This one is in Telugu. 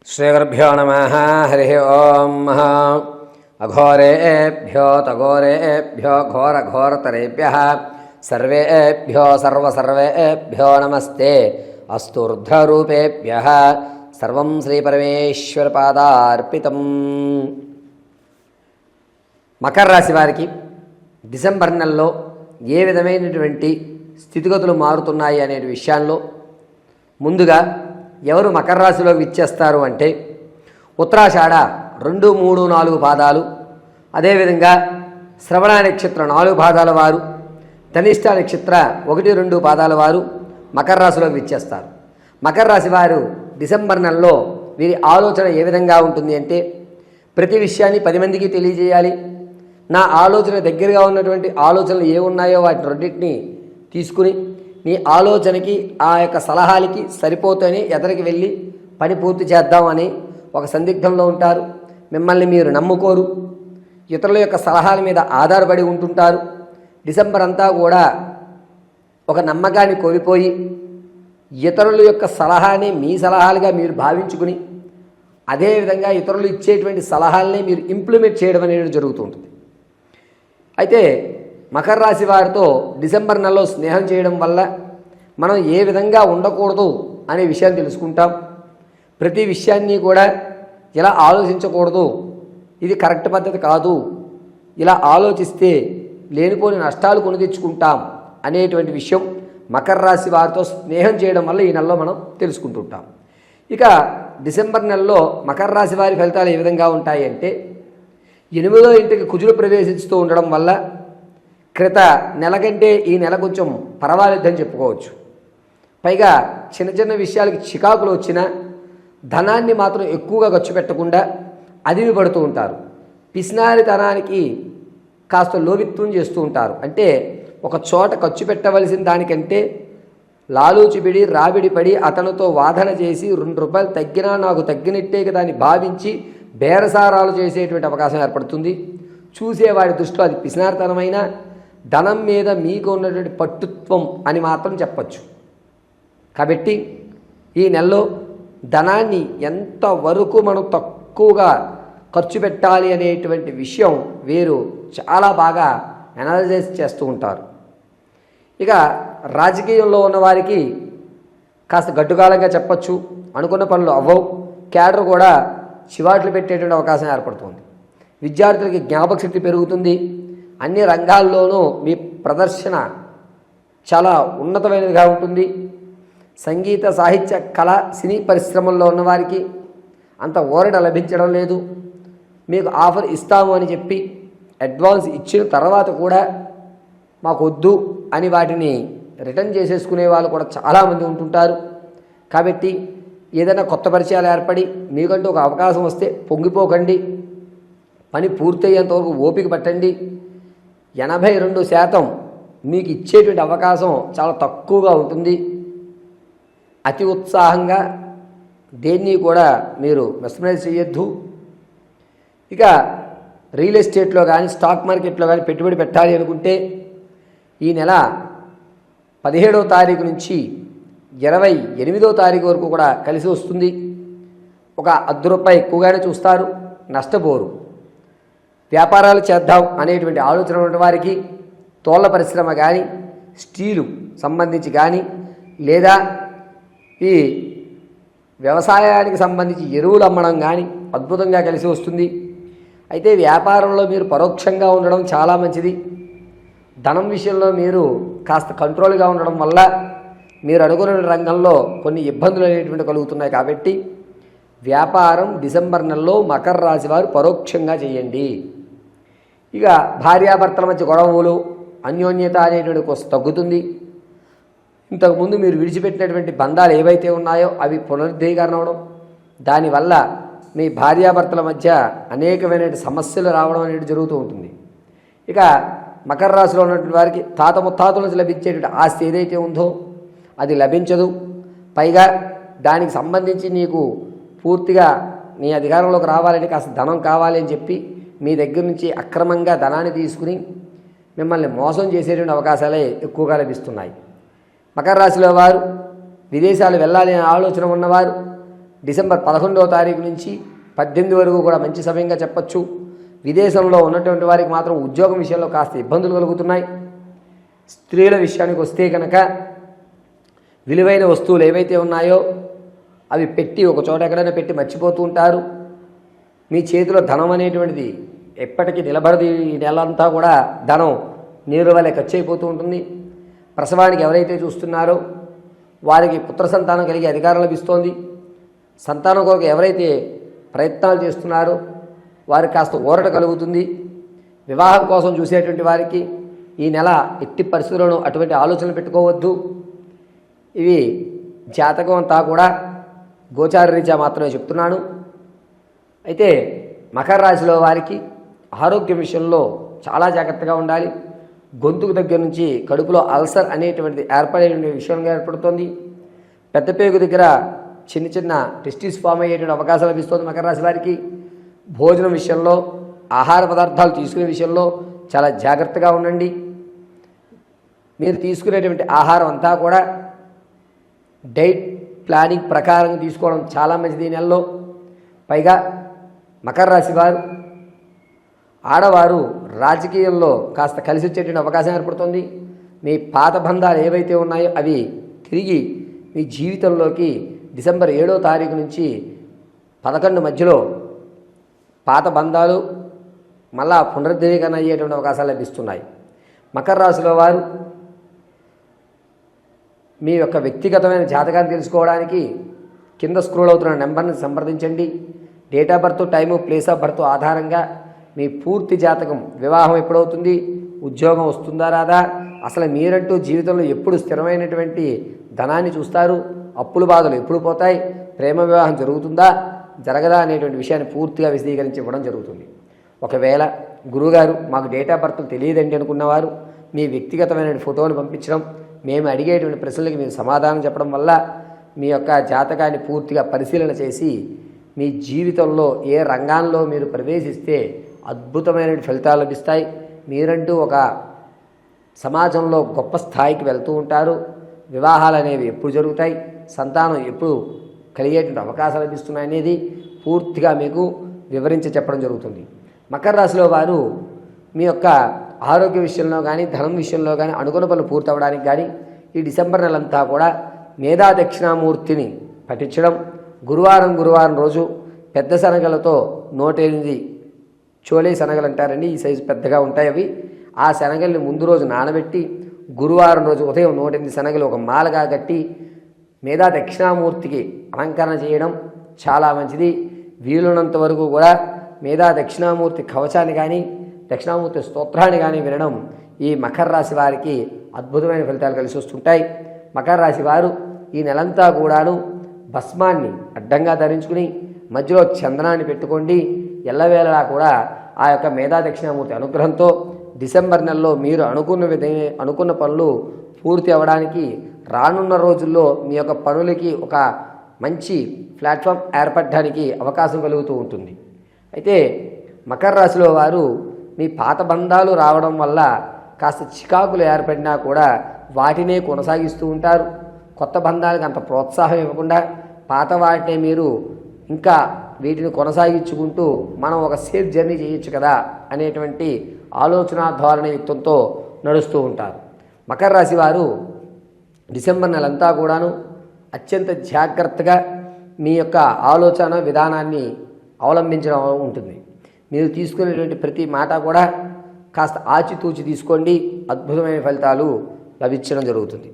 श्रीगुरुभ्यो नमः। हरिः ओं। अघोरेभ्यो तघोरेभ्यो घोरघोरतरेभ्यः सर्वेभ्यो सर्वेभ्यो नमस्ते अस्तु रुद्ररूपेभ्यः सर्वं श्रीपरमेश्वरपादार्पितम्। మకర రాశి వారికి డిసెంబర్ నెలలో ఏ విధమైనటువంటి స్థితిగతులు మారుతున్నాయి అనే విషయాల్లో ముందుగా ఎవరు మకర రాశిలోకి విచ్చేస్తారు అంటే ఉత్తరాషాఢ 2, 3, 4 పాదాలు, అదేవిధంగా శ్రవణ నక్షత్ర 4 పాదాల వారు, ధనిష్ట నక్షత్ర 1, 2 పాదాల వారు మకర రాశిలోకి విచ్చేస్తారు. మకర రాశి వారు డిసెంబర్ నెలలో వీరి ఆలోచన ఏ విధంగా ఉంటుంది అంటే ప్రతి విషయాన్ని 10 మందికి తెలియజేయాలి. నా ఆలోచన దగ్గరగా ఉన్నటువంటి ఆలోచనలు ఏ ఉన్నాయో వాటి రెండింటిని తీసుకుని నీ ఆలోచనకి ఆ యొక్క సలహాలకి సరిపోతేనే ఎదరికి వెళ్ళి పని పూర్తి చేద్దామని ఒక సందిగ్ధంలో ఉంటారు. మిమ్మల్ని మీరు నమ్ముకోరు, ఇతరుల యొక్క సలహాల మీద ఆధారపడి ఉంటుంటారు. డిసెంబర్ అంతా కూడా ఒక నమ్మకాన్ని కోల్పోయి ఇతరుల యొక్క సలహాని మీ సలహాలుగా మీరు భావించుకుని అదేవిధంగా ఇతరులు ఇచ్చేటువంటి సలహాలని మీరు ఇంప్లిమెంట్ చేయడం అనేది జరుగుతుంటుంది. అయితే మకర రాశి వారితో డిసెంబర్ నెలలో స్నేహం చేయడం వల్ల మనం ఏ విధంగా ఉండకూడదు అనే విషయాన్ని తెలుసుకుంటాం. ప్రతి విషయాన్ని కూడా ఇలా ఆలోచించకూడదు, ఇది కరెక్ట్ పద్ధతి కాదు, ఇలా ఆలోచిస్తే లేనిపోని నష్టాలు కొని తెచ్చుకుంటాం అనేటువంటి విషయం మకర రాశి వారితో స్నేహం చేయడం వల్ల ఈ నెలలో మనం తెలుసుకుంటుంటాం. ఇక డిసెంబర్ నెలలో మకర రాశి వారి ఫలితాలు ఏ విధంగా ఉంటాయి అంటే 8వ ఇంటికి కుజులు ప్రవేశిస్తూ ఉండడం వల్ల క్రిత నెల కంటే ఈ నెల కొంచెం పర్వాలేదని చెప్పుకోవచ్చు. పైగా చిన్న చిన్న విషయాలకి చికాకులు వచ్చినా ధనాన్ని మాత్రం ఎక్కువగా ఖర్చు పెట్టకుండా అదివి పడుతూ ఉంటారు. పిసినారితనానికి కాస్త లోభిత్వం చేస్తూ ఉంటారు. అంటే ఒక చోట ఖర్చు పెట్టవలసిన దానికంటే లాలూచిబిడి రాబిడి పడి అతనితో వాదన చేసి 2 రూపాయలు తగ్గినా నాకు తగ్గినట్టే దాన్ని భావించి బేరసారాలు చేసేటువంటి అవకాశం ఏర్పడుతుంది. చూసేవాడి దృష్టిలో అది పిసినారితనమైన ధనం మీద మీకు ఉన్నటువంటి పట్టుత్వం అని మాత్రం చెప్పచ్చు. కాబట్టి ఈ నెలలో ధనాన్ని ఎంతవరకు మనం తక్కువగా ఖర్చు పెట్టాలి అనేటువంటి విషయం వీరు చాలా బాగా అనాలిసిస్ చేస్తూ ఉంటారు. ఇక రాజకీయంలో ఉన్నవారికి కాస్త గడ్డుకాలంగా చెప్పచ్చు. అనుకున్న పనులు అవ్వవు, క్యాడర్ కూడా చివాట్లు పెట్టేటువంటి అవకాశం ఏర్పడుతుంది. విద్యార్థులకి జ్ఞాపక శక్తి పెరుగుతుంది. అన్ని రంగాల్లోనూ మీ ప్రదర్శన చాలా ఉన్నతమైనదిగా ఉంటుంది. సంగీత సాహిత్య కళ సినీ పరిశ్రమల్లో ఉన్నవారికి అంత ఓరట లభించడం లేదు. మీకు ఆఫర్ ఇస్తాము అని చెప్పి అడ్వాన్స్ ఇచ్చిన తర్వాత కూడా మాకు వద్దు అని వాటిని రిటర్న్ చేసేసుకునే వాళ్ళు కూడా చాలామంది ఉంటుంటారు. కాబట్టి ఏదైనా కొత్త పరిచయాలు ఏర్పడి మీకంటూ ఒక అవకాశం వస్తే పొంగిపోకండి, పని పూర్తయ్యేంతవరకు ఓపిక పట్టండి. 82% మీకు ఇచ్చేటువంటి అవకాశం చాలా తక్కువగా ఉంటుంది. అతి ఉత్సాహంగా దేన్ని కూడా మీరు మెస్మరైజ్ చేయొద్దు. ఇక రియల్ ఎస్టేట్లో కానీ స్టాక్ మార్కెట్లో కానీ పెట్టుబడి పెట్టాలి అనుకుంటే ఈ నెల 17వ తారీఖు నుంచి 28వ తారీఖు వరకు కూడా కలిసి వస్తుంది. ఒక ₹10 ఎక్కువగానే చూస్తారు, నష్టపోరు. వ్యాపారాలు చేద్దాం అనేటువంటి ఆలోచన ఉన్న వారికి తోళ్ల పరిశ్రమ కానీ స్టీలు సంబంధించి కానీ లేదా ఈ వ్యవసాయానికి సంబంధించి ఎరువులు అమ్మడం కానీ అద్భుతంగా కలిసి వస్తుంది. అయితే వ్యాపారంలో మీరు పరోక్షంగా ఉండడం చాలా మంచిది. ధనం విషయంలో మీరు కాస్త కంట్రోల్గా ఉండడం వల్ల మీరు అనుకున్న రంగంలో కొన్ని ఇబ్బందులు అనేటువంటి కలుగుతున్నాయి. కాబట్టి వ్యాపారం డిసెంబర్ నెలలో మకర రాశి వారు పరోక్షంగా చేయండి. ఇక భార్యాభర్తల మధ్య గొడవలు అన్యోన్యత అనేటువంటి కొంచెం తగ్గుతుంది. ఇంతకుముందు మీరు విడిచిపెట్టినటువంటి బంధాలు ఏవైతే ఉన్నాయో అవి పునరుద్ధీకరణ అవడం, దానివల్ల మీ భార్యాభర్తల మధ్య అనేకమైన సమస్యలు రావడం అనేది జరుగుతూ ఉంటుంది. ఇక మకర రాశిలో ఉన్నటువంటి వారికి తాత ముత్తాతల నుంచి లభించేటువంటి ఆస్తి ఏదైతే ఉందో అది లభించదు. పైగా దానికి సంబంధించి నీకు పూర్తిగా నీ అధికారంలోకి రావాలని కాస్త ధనం కావాలి అని చెప్పి మీ దగ్గర నుంచి అక్రమంగా ధనాన్ని తీసుకుని మిమ్మల్ని మోసం చేసేటువంటి అవకాశాలే ఎక్కువగా లభిస్తున్నాయి. మకర రాశిలో వారు విదేశాలు వెళ్ళాలి అనే ఆలోచన ఉన్నవారు డిసెంబర్ 11వ తారీఖు నుంచి 18 వరకు కూడా మంచి సమయంగా చెప్పచ్చు. విదేశంలో ఉన్నటువంటి వారికి మాత్రం ఉద్యోగం విషయంలో కాస్త ఇబ్బందులు కలుగుతున్నాయి. స్త్రీల విషయానికి వస్తే కనుక విలువైన వస్తువులు ఏవైతే ఉన్నాయో అవి పెట్టి ఒక చోట ఎక్కడైనా పెట్టి మర్చిపోతూ ఉంటారు. మీ చేతిలో ధనం అనేటువంటిది ఎప్పటికీ నిలబడదు. ఈ నెలంతా కూడా ధనం నీరు వలె ఖర్చు అయిపోతూ ఉంటుంది. ప్రసవానికి ఎవరైతే చూస్తున్నారో వారికి పుత్ర సంతానం కలిగే అధికారం లభిస్తోంది. సంతానం కొరకు ఎవరైతే ప్రయత్నాలు చేస్తున్నారో వారికి కాస్త ఊరట కలుగుతుంది. వివాహం కోసం చూసేటువంటి వారికి ఈ నెల ఎట్టి పరిస్థితుల్లోనూ అటువంటి ఆలోచనలు పెట్టుకోవద్దు. ఇవి జాతకం అంతా కూడా గోచార రీత్యా మాత్రమే చెప్తున్నాను. అయితే మకర రాశిలో వారికి ఆరోగ్యం విషయంలో చాలా జాగ్రత్తగా ఉండాలి. గొంతుకు దగ్గర నుంచి కడుపులో అల్సర్ అనేటువంటిది ఏర్పడే విషయంగా ఏర్పడుతుంది. పెద్ద పేగు దగ్గర చిన్న చిన్న టెస్టిస్ ఫామ్ అయ్యేటువంటి అవకాశం లభిస్తుంది. మకర రాశి వారికి భోజనం విషయంలో, ఆహార పదార్థాలు తీసుకునే విషయంలో చాలా జాగ్రత్తగా ఉండండి. మీరు తీసుకునేటువంటి ఆహారం అంతా కూడా డైట్ ప్లానింగ్ ప్రకారం తీసుకోవడం చాలా మంచిది ఈ నెలలో. పైగా మకర రాశి వారు ఆడవారు రాజకీయంలో కాస్త కలిసి వచ్చేటువంటి అవకాశం ఏర్పడుతుంది. మీ పాత బంధాలు ఏవైతే ఉన్నాయో అవి తిరిగి మీ జీవితంలోకి డిసెంబర్ 7వ తారీఖు నుంచి 11 మధ్యలో పాత బంధాలు మళ్ళా పునరుద్ధరీకరణ అయ్యేటువంటి అవకాశాలు లభిస్తున్నాయి. మకర రాశిలో వారు మీ యొక్క వ్యక్తిగతమైన జాతకాన్ని తెలుసుకోవడానికి కింద స్క్రోల్ అవుతున్న నెంబర్ని సంప్రదించండి. Date of birth, time, place of birth ఆధారంగా మీ పూర్తి జాతకం, వివాహం ఎప్పుడవుతుంది, ఉద్యోగం వస్తుందా రాదా, అసలు మీరంటూ జీవితంలో ఎప్పుడు స్థిరమైనటువంటి ధనాన్ని చూస్తారు, అప్పుల బాధలు ఎప్పుడు పోతాయి, ప్రేమ వివాహం జరుగుతుందా జరగదా అనేటువంటి విషయాన్ని పూర్తిగా విశదీకరించి ఇవ్వడం జరుగుతుంది. ఒకవేళ గురువుగారు మాకు డేట్ ఆఫ్ బర్త్ తెలియదండి అనుకున్నవారు మీ వ్యక్తిగతమైన ఫోటోలు పంపించడం, మేము అడిగేటువంటి ప్రశ్నలకి మీరు సమాధానం చెప్పడం వల్ల మీ యొక్క జాతకాన్ని పూర్తిగా పరిశీలన చేసి మీ జీవితంలో ఏ రంగాల్లో మీరు ప్రవేశిస్తే అద్భుతమైన ఫలితాలు లభిస్తాయి, మీరంటూ ఒక సమాజంలో గొప్ప స్థాయికి వెళ్తూ ఉంటారు, వివాహాలు అనేవి ఎప్పుడు జరుగుతాయి, సంతానం ఎప్పుడు కలిగేటువంటి అవకాశాలు లభిస్తున్నాయి అనేది పూర్తిగా మీకు వివరించి చెప్పడం జరుగుతుంది. మకర రాశిలో వారు మీ యొక్క ఆరోగ్య విషయంలో కానీ, ధనం విషయంలో కానీ అనుకున్న పనులు పూర్తవడానికి కానీ ఈ డిసెంబర్ నెలంతా కూడా మేధా దక్షిణామూర్తిని పఠించడం, గురువారం రోజు పెద్ద శనగలతో 108 చోలే శనగలు అంటారండి, ఈ సైజు పెద్దగా ఉంటాయి అవి. ఆ శనగల్ని ముందు రోజు నానబెట్టి గురువారం రోజు ఉదయం 108 శనగలు ఒక మాలగా కట్టి మేధా దక్షిణామూర్తికి అలంకరణ చేయడం చాలా మంచిది. వీలున్నంత వరకు కూడా మేధా దక్షిణామూర్తి కవచాన్ని కానీ, దక్షిణామూర్తి స్తోత్రాన్ని కానీ వినడం ఈ మకర రాశి వారికి అద్భుతమైన ఫలితాలు కలిసి వస్తుంటాయి. మకర రాశి వారు ఈ నెలంతా కూడాను భస్మాన్ని అడ్డంగా ధరించుకుని మధ్యలో చందనాన్ని పెట్టుకోండి. ఎల్లవేళలా కూడా ఆ యొక్క మేధా దక్షిణామూర్తి అనుగ్రహంతో డిసెంబర్ నెలలో మీరు అనుకున్న పనులు పూర్తి అవ్వడానికి, రానున్న రోజుల్లో మీ యొక్క పనులకి ఒక మంచి ప్లాట్ఫామ్ ఏర్పడడానికి అవకాశం కలుగుతూ ఉంటుంది. అయితే మకర రాశిలో వారు మీ పాత బంధాలు రావడం వల్ల కాస్త చికాకులు ఏర్పడినా కూడా వాటినే కొనసాగిస్తూ ఉంటారు. కొత్త బంధాలకు అంత ప్రోత్సాహం ఇవ్వకుండా పాత వాటినే మీరు ఇంకా వీటిని కొనసాగించుకుంటూ మనం ఒక సేఫ్ జర్నీ చేయొచ్చు కదా అనేటువంటి ఆలోచన ధోరణి యుక్తంతో నడుస్తూ ఉంటారు. మకర రాశి వారు డిసెంబర్ నెలంతా కూడాను అత్యంత జాగ్రత్తగా మీ యొక్క ఆలోచన విధానాన్ని అవలంబించడం ఉంటుంది. మీరు తీసుకునేటువంటి ప్రతి మాట కూడా కాస్త ఆచితూచి తీసుకోండి, అద్భుతమైన ఫలితాలు లభించడం జరుగుతుంది.